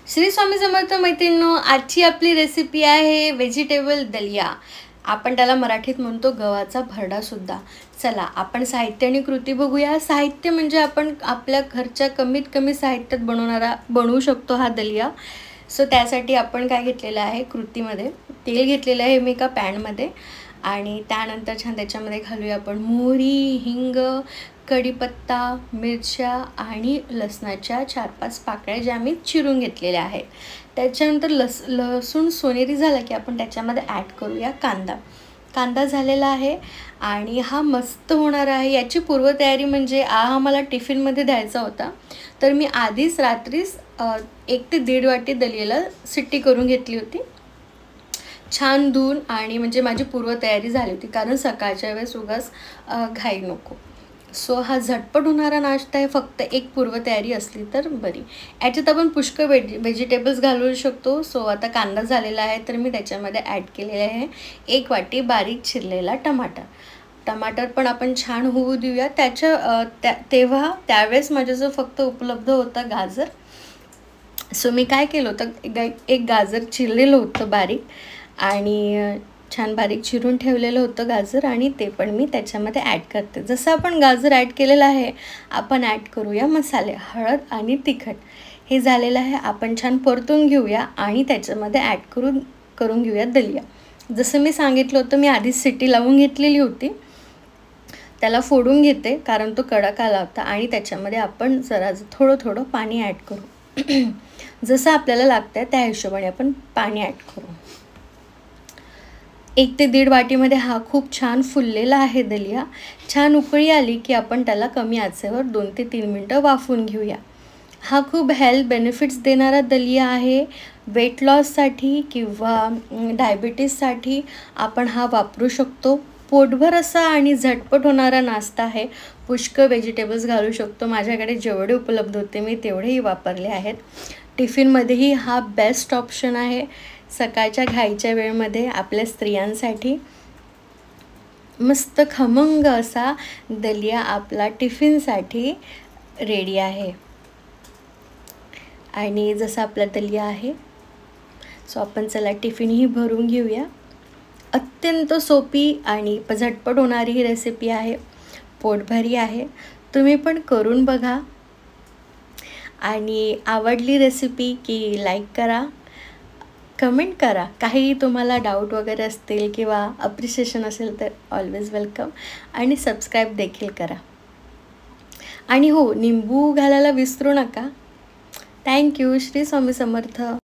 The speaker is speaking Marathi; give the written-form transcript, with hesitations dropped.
श्री स्वामी समर्थ मैत्रिणींनो, आजची आपली रेसिपी आहे व्हेजिटेबल दलिया. आपण त्याला मराठीत म्हणतो गव्हाचा भरडा सुद्धा. चला आपण साहित्य आणि कृती बघूया. साहित्य म्हणजे आपण आपल्या घरच्या कमीत कमी साहित्यात बनवू शकतो हा दलिया. सो त्यासाठी आपण काय घेतलेलं आहे, कृतीमध्ये तेल घेतलेलं आहे मी एका पॅनमध्ये, आणि त्यानंतर छान त्याच्यामध्ये घालूया आपण मोहरी, हिंग, कढीपत्ता, मिरच्या आणि लसणाच्या 4-5 पाकळ्या ज्या मी चिरून घेतलेल्या आहेत. त्याच्यानंतर लसूण सोनेरी झाला की आपण त्याच्यामध्ये ॲड करूया कांदा झालेला आहे आणि हा मस्त होणार आहे. याची पूर्वतयारी म्हणजे मला टिफिनमध्ये द्यायचा होता, तर मी आधीच रात्रीच 1 ते 1.5 वाटी दलियाला सिट्टी करून घेतली होती, छान धुवून. आणि म्हणजे माझी पूर्वतयारी झाली होती, कारण सकाळच्या वेळेस उगाच घाई नको. सो हा झटपट होणारा नाश्ता आहे, फक्त एक पूर्वतयारी असली तर बरी. याच्यात आपण पुष्कळ व्हेजिटेबल्स घालू शकतो. सो आता कांदा झालेला आहे, तर मी त्याच्यामध्ये ॲड केलेले आहे 1 वाटी बारीक चिरलेला टमाटर पण आपण छान होऊ देऊया. त्यावेळेस माझ्याजवळ फक्त उपलब्ध होता गाजर. सो मी काय केलं होतं, एक गाजर चिरलेलं होतं बारीक, आणि छान बारीक चिरून ठेवलेलं होतं गाजर, आणि ते पण मी त्याच्यामध्ये ॲड करते. जसं आपण गाजर ॲड केलेलं आहे, आपण ॲड करूया मसाले, हळद आणि तिखट. हे झालेलं आहे, आपण छान परतून घेऊया आणि त्याच्यामध्ये ॲड करून घेऊया दलिया. जसं मी सांगितलं होतं, मी आधीच सिटी लावून घेतलेली होती. त्याला फोडून घेते कारण तो कडक आला होता, आणि त्याच्यामध्ये आपण जरा थोडं पाणी ॲड करू. जसं आपल्याला लागतं त्या हिशोबाने आपण पाणी ॲड करू. 1 ते 1.5 वाटीमध्ये हा खूप छान फुललेला आहे दलिया. छान उकळी आली की आपण त्याला कमी आचेवर 2 ते 3 मिनटं वाफवून घेऊया. हा खूप हेल्थ बेनिफिट्स देणारा दलिया आहे. वेट लॉससाठी किंवा डायबिटीजसाठी आपण हा वापरू शकतो. पोटभर असा आणि झटपट होणारा नाश्ता आहे. पुष्कळ व्हेजिटेबल्स घालू शकतो. माझ्याकडे जेवढे उपलब्ध होते मी तेवढेही वापरले आहेत. टिफिनमध्येही हा बेस्ट ऑप्शन आहे. सकाळच्या घाईच्या वेळेमध्ये आपल्या स्त्रियांसाठी मस्त खमंग असा दलिया आपला टिफिनसाठी रेडी आहे. आणि जसं आपला दलिया आहे, सो आपण चला टिफिनही भरून घेऊया. अत्यंत सोपी आणि झटपट होणारी ही रेसिपी आहे, पोटभरी आहे. तुम्ही पण करून बघा, आणि आवडली रेसिपी की लाईक करा, कमेंट करा. काही तुम्हाला डाऊट वगैरे असतील किंवा अप्रिशिएशन असेल तर ऑलवेज वेलकम, आणि सबस्क्राईब देखील करा. आणि हो, निंबू घालायला विसरू नका. थँक्यू. श्री स्वामी समर्थ.